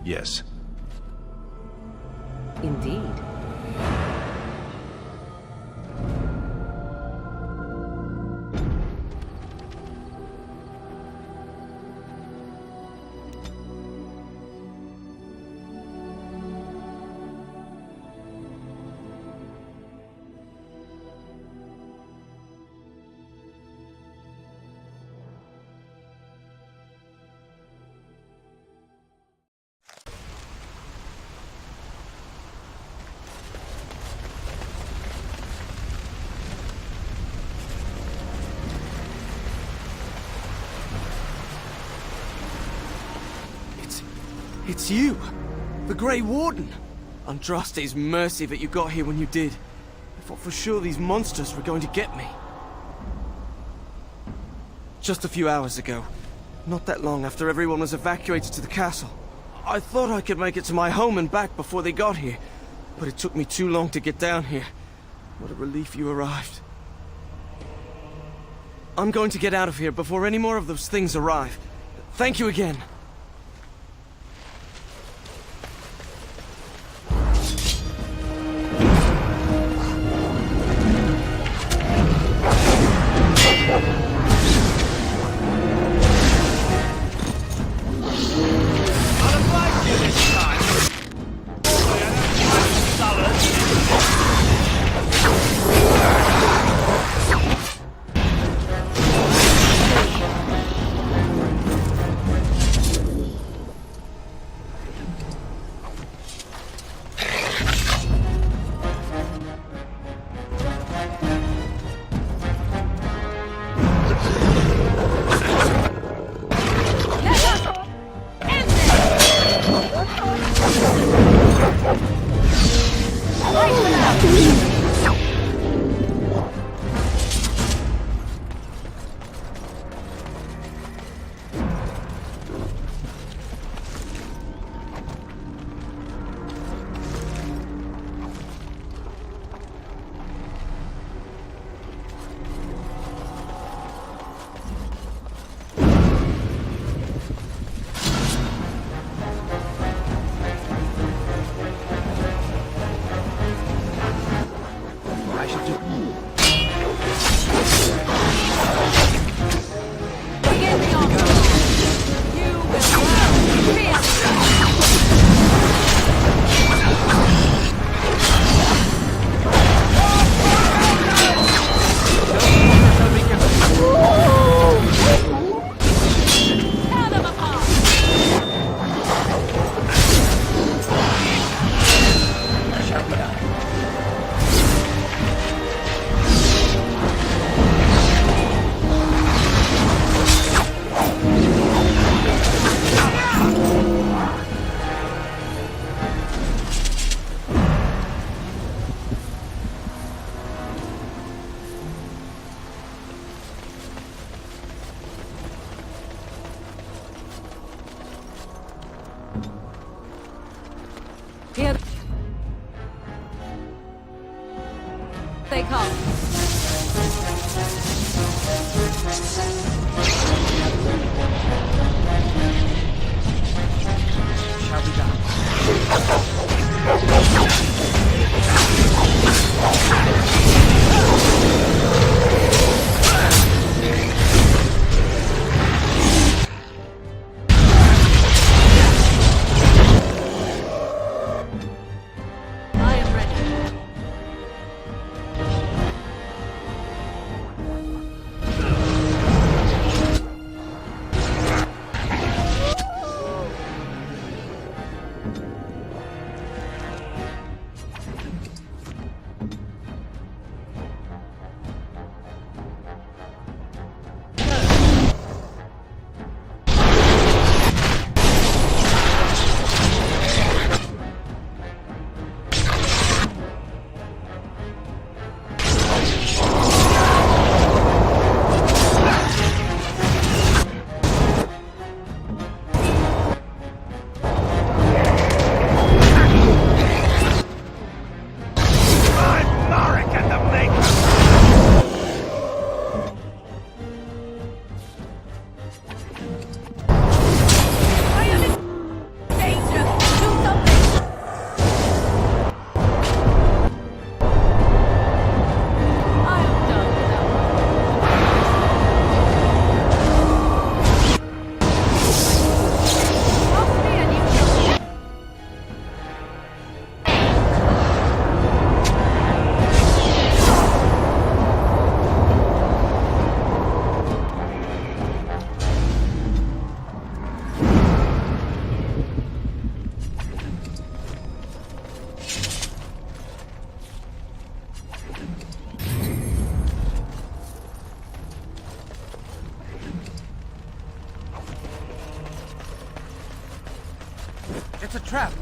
Yes. Indeed. It's you! The Grey Warden! Andraste's mercy that you got here when you did. I thought for sure these monsters were going to get me. Just a few hours ago, not that long after everyone was evacuated to the castle, I thought I could make it to my home and back before they got here, but it took me too long to get down here. What a relief you arrived. I'm going to get out of here before any more of those things arrive. Thank you again. Here they come. Shall be done. It's a trap.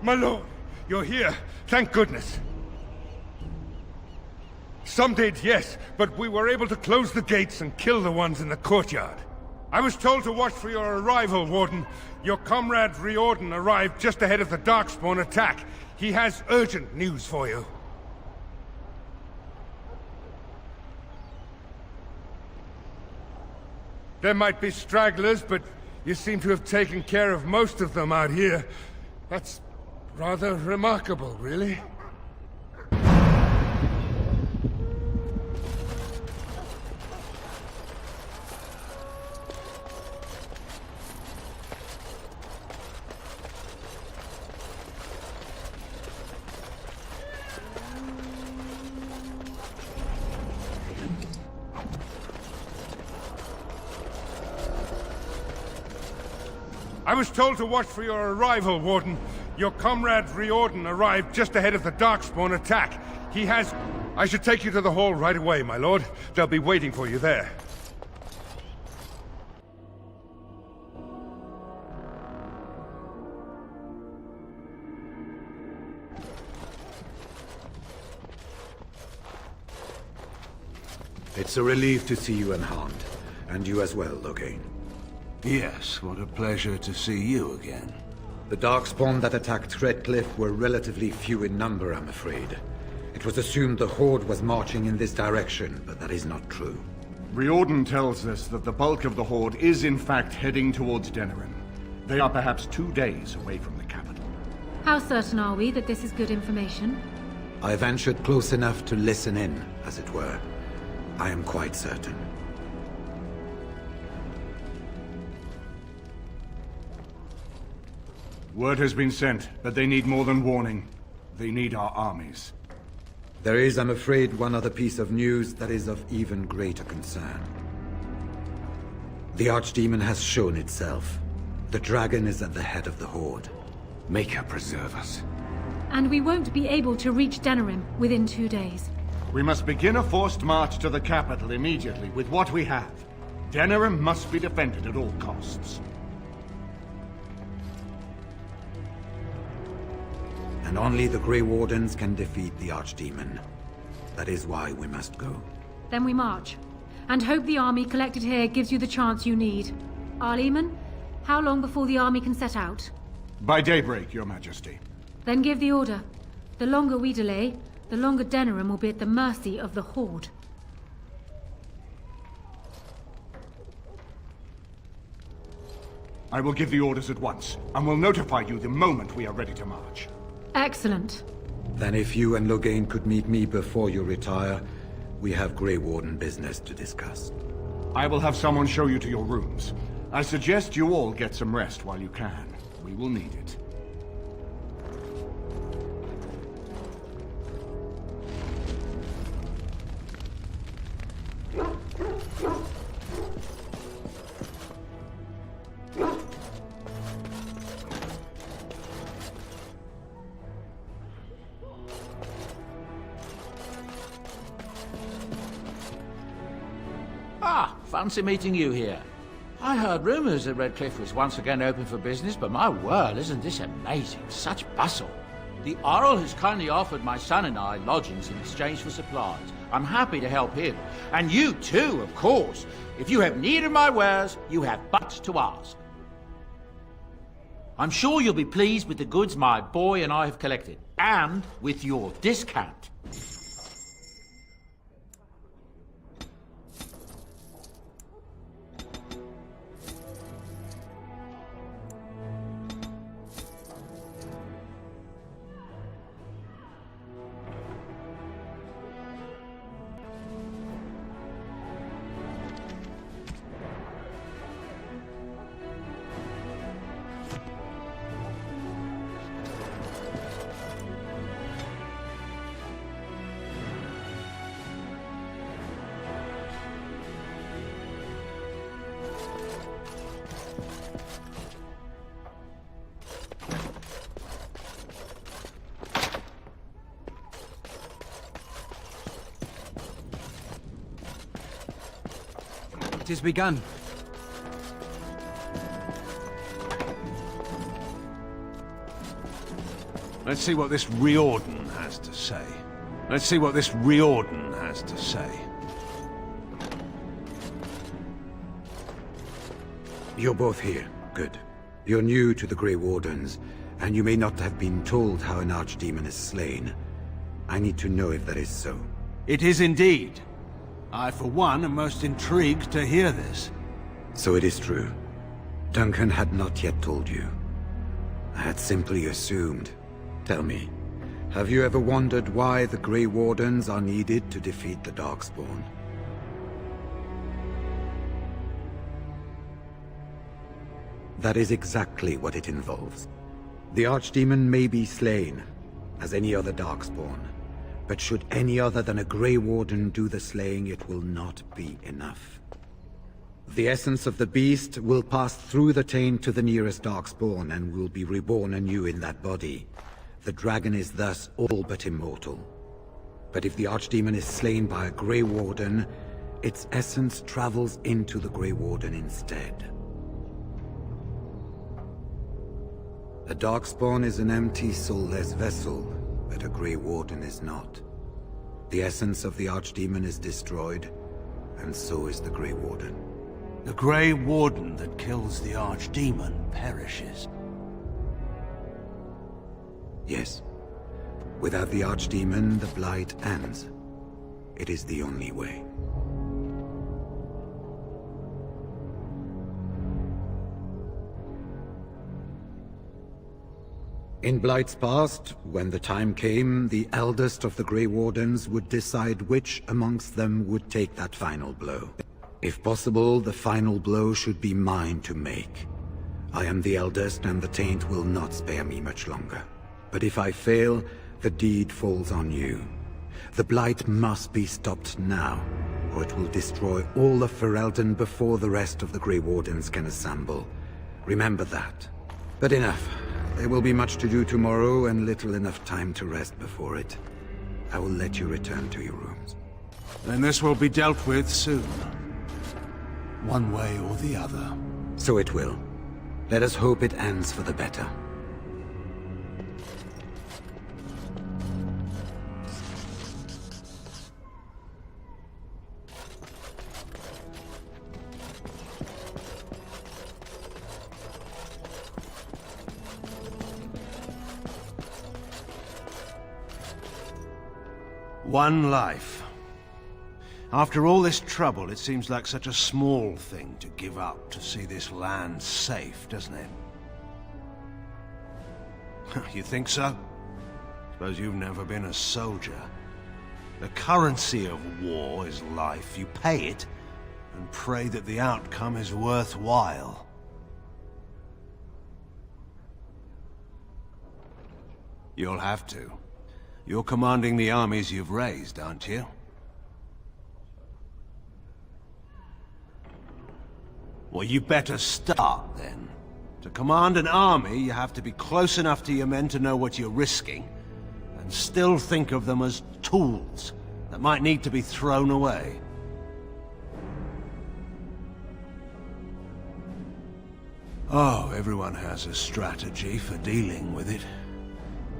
My lord, you're here. Thank goodness. Some did, yes, but we were able to close the gates and kill the ones in the courtyard. I was told to watch for your arrival, Warden. Your comrade Riordan arrived just ahead of the Darkspawn attack. He has urgent news for you. There might be stragglers, but you seem to have taken care of most of them out here. That's rather remarkable, really. I was told to watch for your arrival, Warden. Your comrade Riordan arrived just ahead of the Darkspawn attack. He has... I should take you to the hall right away, my lord. They'll be waiting for you there. It's a relief to see you unharmed. And you as well, Logain. Yes, what a pleasure to see you again. The Darkspawn that attacked Redcliffe were relatively few in number, I'm afraid. It was assumed the Horde was marching in this direction, but that is not true. Riordan tells us that the bulk of the Horde is in fact heading towards Denerim. They are perhaps 2 days away from the capital. How certain are we that this is good information? I ventured close enough to listen in, as it were. I am quite certain. Word has been sent, but they need more than warning. They need our armies. There is, I'm afraid, one other piece of news that is of even greater concern. The Archdemon has shown itself. The dragon is at the head of the Horde. Make her preserve us. And we won't be able to reach Denerim within 2 days. We must begin a forced march to the capital immediately with what we have. Denerim must be defended at all costs. And only the Grey Wardens can defeat the Archdemon. That is why we must go. Then we march. And hope the army collected here gives you the chance you need. Arleman, how long before the army can set out? By daybreak, Your Majesty. Then give the order. The longer we delay, the longer Denerim will be at the mercy of the Horde. I will give the orders at once, and will notify you the moment we are ready to march. Excellent. Then if you and Logain could meet me before you retire, we have Grey Warden business to discuss. I will have someone show you to your rooms. I suggest you all get some rest while you can. We will need it. Ah, fancy meeting you here. I heard rumours that Redcliffe was once again open for business, but my word, isn't this amazing? Such bustle. The Earl has kindly offered my son and I lodgings in exchange for supplies. I'm happy to help him. And you too, of course. If you have need of my wares, you have but to ask. I'm sure you'll be pleased with the goods my boy and I have collected, and with your discount. It has begun. Let's see what this Riordan has to say. Let's see what this Riordan has to say. You're both here. Good. You're new to the Grey Wardens, and you may not have been told how an archdemon is slain. I need to know if that is so. It is indeed. I, for one, am most intrigued to hear this. So it is true. Duncan had not yet told you. I had simply assumed. Tell me, have you ever wondered why the Grey Wardens are needed to defeat the Darkspawn? That is exactly what it involves. The Archdemon may be slain, as any other Darkspawn, but should any other than a Grey Warden do the slaying, it will not be enough. The essence of the beast will pass through the taint to the nearest Darkspawn and will be reborn anew in that body. The dragon is thus all but immortal. But if the Archdemon is slain by a Grey Warden, its essence travels into the Grey Warden instead. A Darkspawn is an empty, soulless vessel, but a Grey Warden is not. The essence of the Archdemon is destroyed, and so is the Grey Warden. The Grey Warden that kills the Archdemon perishes. Yes. Without the Archdemon, the Blight ends. It is the only way. In Blight's past, when the time came, the eldest of the Grey Wardens would decide which amongst them would take that final blow. If possible, the final blow should be mine to make. I am the eldest, and the taint will not spare me much longer. But if I fail, the deed falls on you. The Blight must be stopped now, or it will destroy all of Ferelden before the rest of the Grey Wardens can assemble. Remember that. But enough. There will be much to do tomorrow, and little enough time to rest before it. I will let you return to your rooms. Then this will be dealt with soon. One way or the other. So it will. Let us hope it ends for the better. One life. After all this trouble, it seems like such a small thing to give up to see this land safe, doesn't it? You think so? Suppose you've never been a soldier. The currency of war is life. You pay it, and pray that the outcome is worthwhile. You'll have to. You're commanding the armies you've raised, aren't you? Well, you better start, then. To command an army, you have to be close enough to your men to know what you're risking, and still think of them as tools that might need to be thrown away. Oh, everyone has a strategy for dealing with it.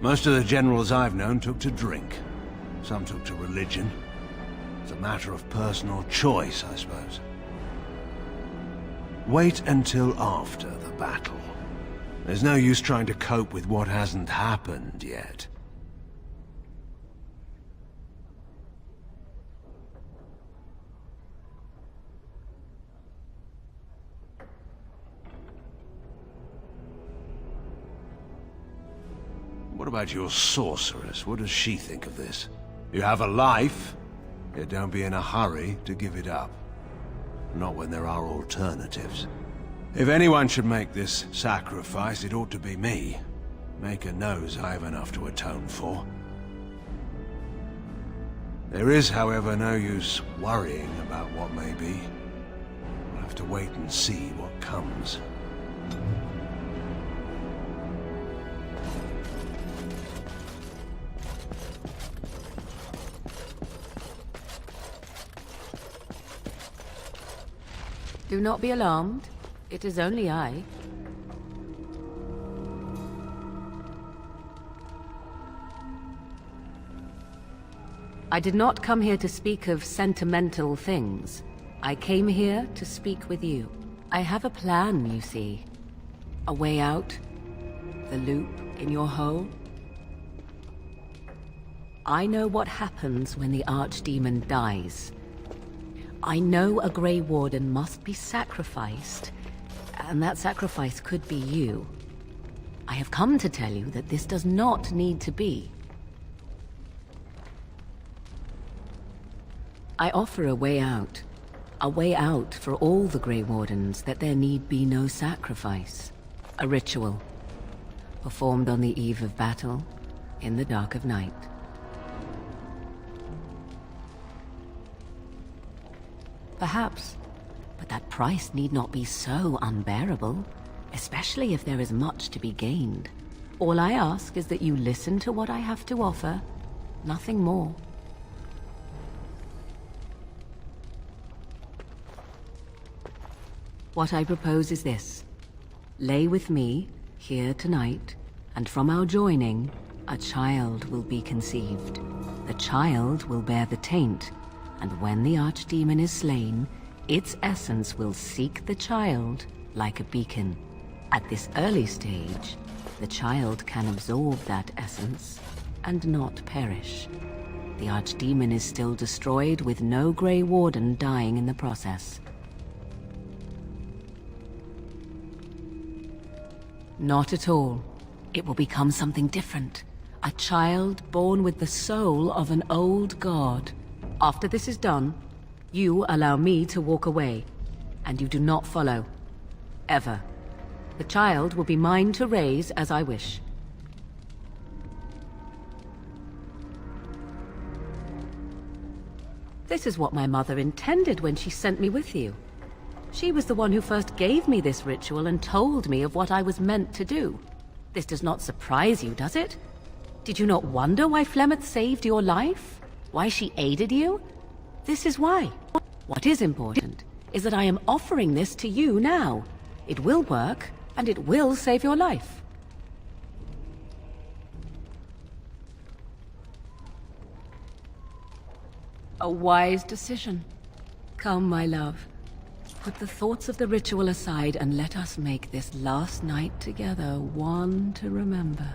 Most of the generals I've known took to drink. Some took to religion. It's a matter of personal choice, I suppose. Wait until after the battle. There's no use trying to cope with what hasn't happened yet. What about your sorceress? What does she think of this? You have a life, yet don't be in a hurry to give it up. Not when there are alternatives. If anyone should make this sacrifice, it ought to be me. Maker knows I have enough to atone for. There is, however, no use worrying about what may be. We'll have to wait and see what comes. Do not be alarmed. It is only I. I did not come here to speak of sentimental things. I came here to speak with you. I have a plan, you see. A way out. The loop in your hole. I know what happens when the Archdemon dies. I know a Grey Warden must be sacrificed, and that sacrifice could be you. I have come to tell you that this does not need to be. I offer a way out. A way out for all the Grey Wardens, that there need be no sacrifice. A ritual, performed on the eve of battle, in the dark of night. Perhaps, but that price need not be so unbearable, especially if there is much to be gained. All I ask is that you listen to what I have to offer, nothing more. What I propose is this. Lay with me, here tonight, and from our joining, a child will be conceived. The child will bear the taint, and when the Archdemon is slain, its essence will seek the child like a beacon. At this early stage, the child can absorb that essence and not perish. The Archdemon is still destroyed with no Grey Warden dying in the process. Not at all. It will become something different. A child born with the soul of an old god. After this is done, you allow me to walk away, and you do not follow. Ever. The child will be mine to raise as I wish. This is what my mother intended when she sent me with you. She was the one who first gave me this ritual and told me of what I was meant to do. This does not surprise you, does it? Did you not wonder why Flemeth saved your life? Why she aided you? This is why. What is important is that I am offering this to you now. It will work, and it will save your life. A wise decision. Come, my love. Put the thoughts of the ritual aside and let us make this last night together one to remember.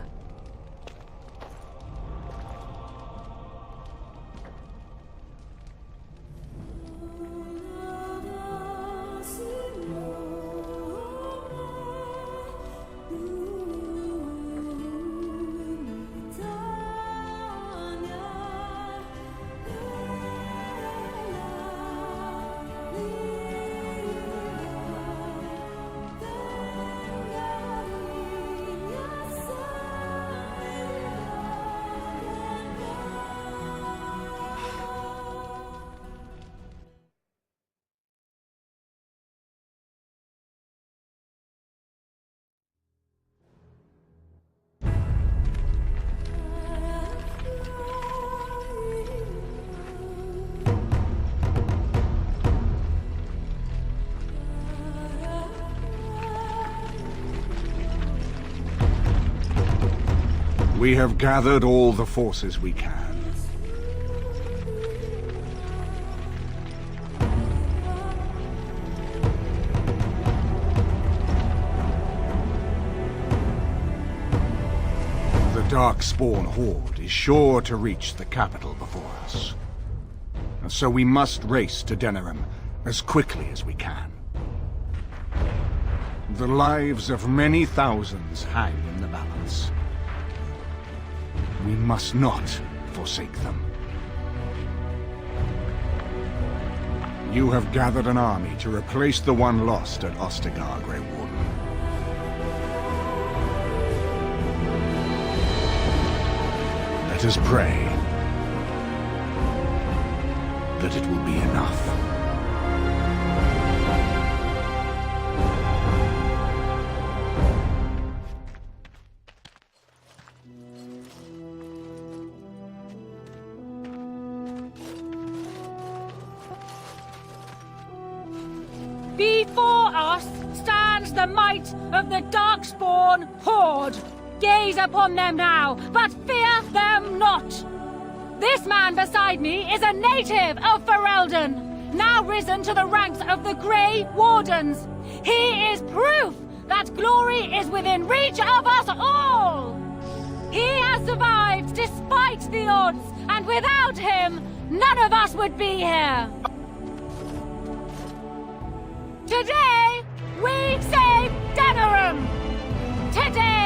We have gathered all the forces we can. The Darkspawn horde is sure to reach the capital before us. And so we must race to Denerim as quickly as we can. The lives of many thousands hang in the balance. We must not forsake them. You have gathered an army to replace the one lost at Ostagar, Grey Warden. Let us pray that it will be enough. Before us stands the might of the Darkspawn horde. Gaze upon them now, but fear them not. This man beside me is a native of Ferelden, now risen to the ranks of the Grey Wardens. He is proof that glory is within reach of us all! He has survived despite the odds, and without him, none of us would be here! Today, we save Denerim! Today,